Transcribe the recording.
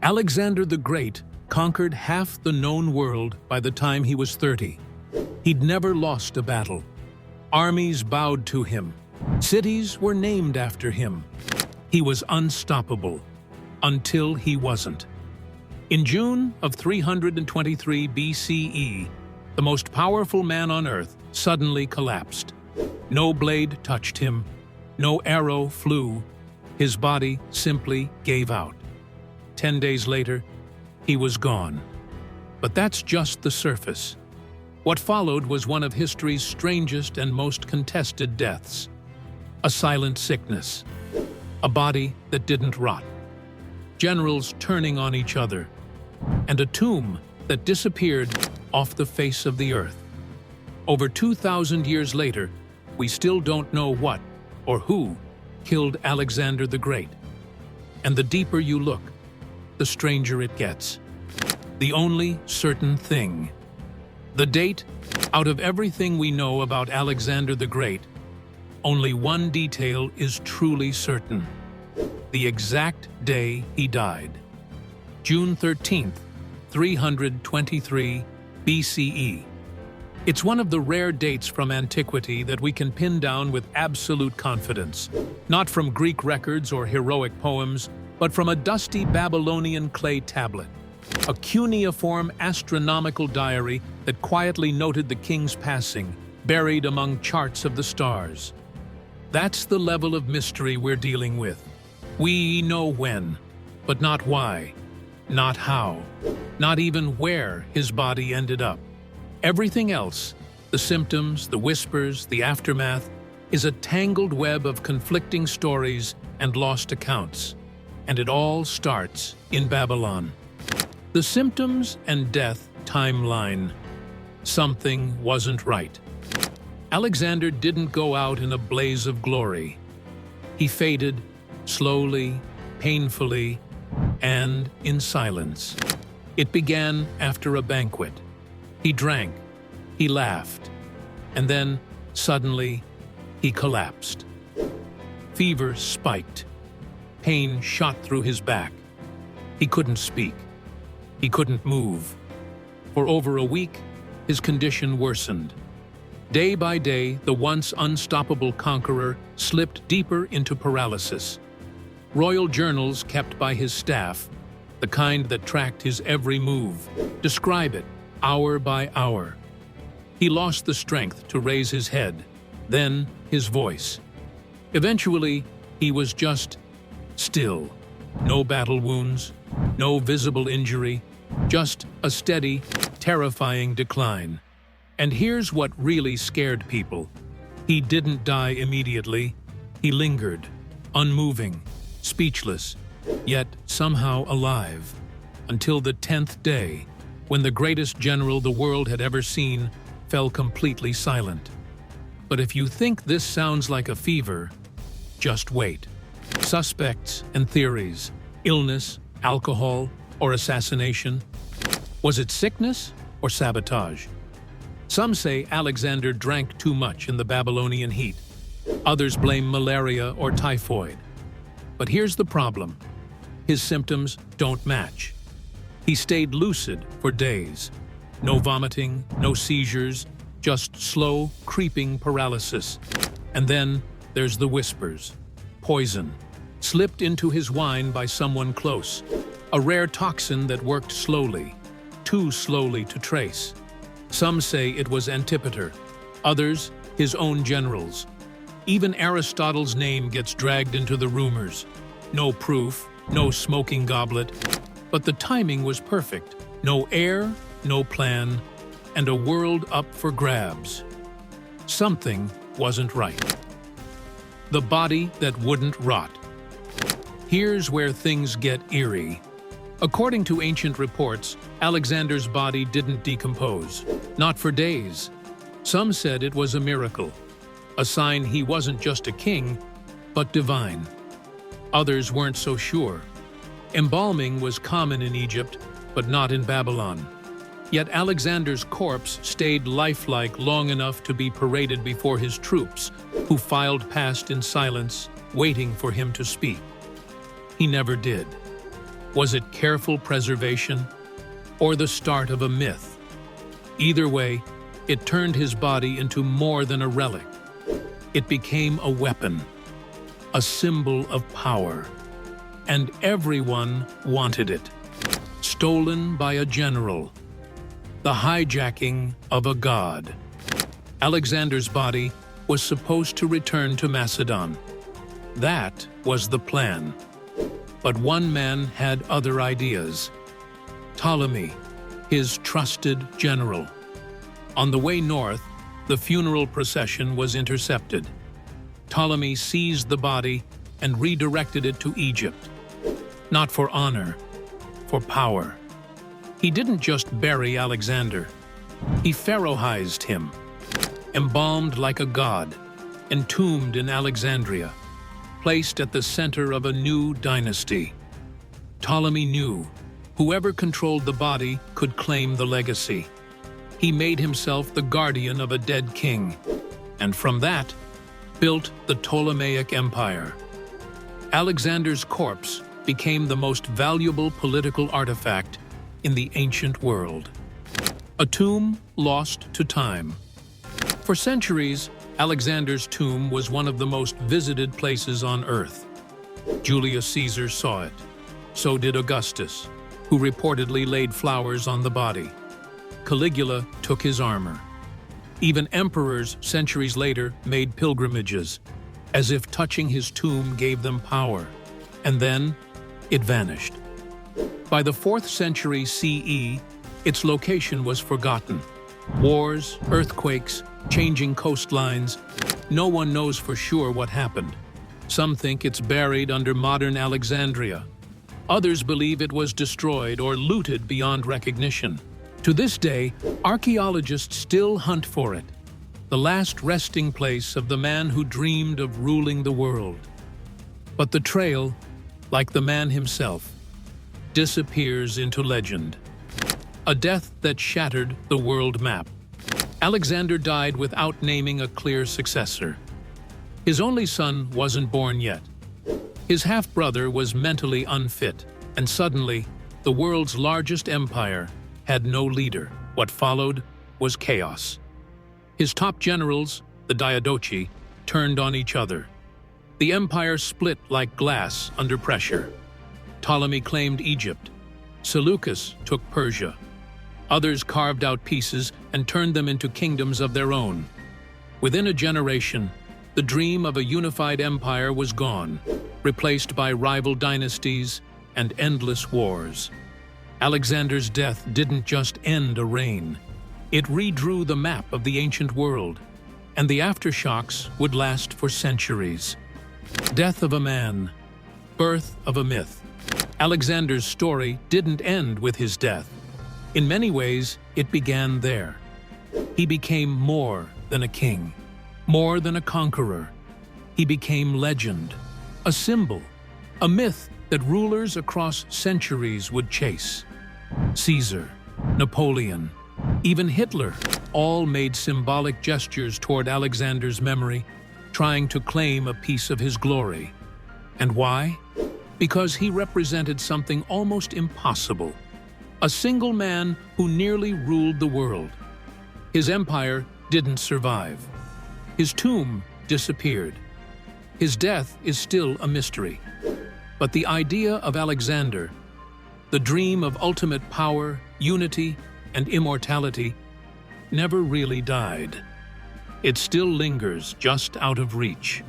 Alexander the Great conquered half the known world by the time he was 30. He'd never lost a battle. Armies bowed to him. Cities were named after him. He was unstoppable, until he wasn't. In June of 323 BCE, the most powerful man on Earth suddenly collapsed. No blade touched him, no arrow flew. His body simply gave out. 10 days later, he was gone. But that's just the surface. What followed was one of history's strangest and most contested deaths. A silent sickness. A body that didn't rot. Generals turning on each other. And a tomb that disappeared off the face of the earth. Over 2,000 years later, we still don't know what or who killed Alexander the Great. And the deeper you look, the stranger it gets. The only certain thing. The date, out of everything we know about Alexander the Great, only one detail is truly certain. The exact day he died. June 13th, 323 BCE. It's one of the rare dates from antiquity that we can pin down with absolute confidence, not from Greek records or heroic poems, but from a dusty Babylonian clay tablet, a cuneiform astronomical diary that quietly noted the king's passing, buried among charts of the stars. That's the level of mystery we're dealing with. We know when, but not why, not how, not even where his body ended up. Everything else, the symptoms, the whispers, the aftermath, is a tangled web of conflicting stories and lost accounts. And it all starts in Babylon. The symptoms and death timeline. Something wasn't right. Alexander didn't go out in a blaze of glory. He faded, slowly, painfully, and in silence. It began after a banquet. He drank, he laughed, and then, suddenly, he collapsed. Fever spiked. Pain shot through his back. He couldn't speak. He couldn't move. For over a week, his condition worsened. Day by day, the once unstoppable conqueror slipped deeper into paralysis. Royal journals kept by his staff, the kind that tracked his every move, describe it hour by hour. He lost the strength to raise his head, then his voice. Eventually, he was just still. No battle wounds, no visible injury, just a steady, terrifying decline. And here's what really scared people. He didn't die immediately. He lingered, unmoving, speechless, yet somehow alive, until the 10th day, when the greatest general the world had ever seen fell completely silent. But if you think this sounds like a fever, just wait. Suspects and theories: illness, alcohol, or assassination. Was it sickness or sabotage? Some say Alexander drank too much in the Babylonian heat. Others blame malaria or typhoid. But here's the problem. His symptoms don't match. He stayed lucid for days. No vomiting, no seizures, just slow, creeping paralysis. And then there's the whispers. Poison, slipped into his wine by someone close. A rare toxin that worked slowly, too slowly to trace. Some say it was Antipater, others his own generals. Even Aristotle's name gets dragged into the rumors. No proof, no smoking goblet, but the timing was perfect. No heir, no plan, and a world up for grabs. Something wasn't right. The body that wouldn't rot. Here's where things get eerie. According to ancient reports, Alexander's body didn't decompose, not for days. Some said it was a miracle, a sign he wasn't just a king, but divine. Others weren't so sure. Embalming was common in Egypt, but not in Babylon. Yet Alexander's corpse stayed lifelike long enough to be paraded before his troops, who filed past in silence, waiting for him to speak. He never did. Was it careful preservation or the start of a myth? Either way, it turned his body into more than a relic. It became a weapon, a symbol of power, and everyone wanted it. Stolen by a general, the hijacking of a god. Alexander's body was supposed to return to Macedon. That was the plan. But one man had other ideas. Ptolemy, his trusted general. On the way north, the funeral procession was intercepted. Ptolemy seized the body and redirected it to Egypt. Not for honor, for power. He didn't just bury Alexander. He pharaohized him. Embalmed like a god, entombed in Alexandria, placed at the center of a new dynasty. Ptolemy knew whoever controlled the body could claim the legacy. He made himself the guardian of a dead king, and from that, built the Ptolemaic Empire. Alexander's corpse became the most valuable political artifact in the ancient world. A tomb lost to time. For centuries, Alexander's tomb was one of the most visited places on Earth. Julius Caesar saw it. So did Augustus, who reportedly laid flowers on the body. Caligula took his armor. Even emperors centuries later made pilgrimages, as if touching his tomb gave them power. And then, it vanished. By the 4th century CE, its location was forgotten. Wars, earthquakes, changing coastlines, no one knows for sure what happened. Some think it's buried under modern Alexandria. Others believe it was destroyed or looted beyond recognition. To this day, archaeologists still hunt for it, the last resting place of the man who dreamed of ruling the world. But the trail, like the man himself, disappears into legend. A death that shattered the world map. Alexander died without naming a clear successor. His only son wasn't born yet. His half-brother was mentally unfit, and suddenly, the world's largest empire had no leader. What followed was chaos. His top generals, the Diadochi, turned on each other. The empire split like glass under pressure. Ptolemy claimed Egypt. Seleucus took Persia. Others carved out pieces and turned them into kingdoms of their own. Within a generation, the dream of a unified empire was gone, replaced by rival dynasties and endless wars. Alexander's death didn't just end a reign. It redrew the map of the ancient world, and the aftershocks would last for centuries. Death of a man, birth of a myth. Alexander's story didn't end with his death. In many ways, it began there. He became more than a king, more than a conqueror. He became legend, a symbol, a myth that rulers across centuries would chase. Caesar, Napoleon, even Hitler, all made symbolic gestures toward Alexander's memory, trying to claim a piece of his glory. And why? Because he represented something almost impossible. A single man who nearly ruled the world. His empire didn't survive. His tomb disappeared. His death is still a mystery. But the idea of Alexander, the dream of ultimate power, unity, and immortality, never really died. It still lingers just out of reach.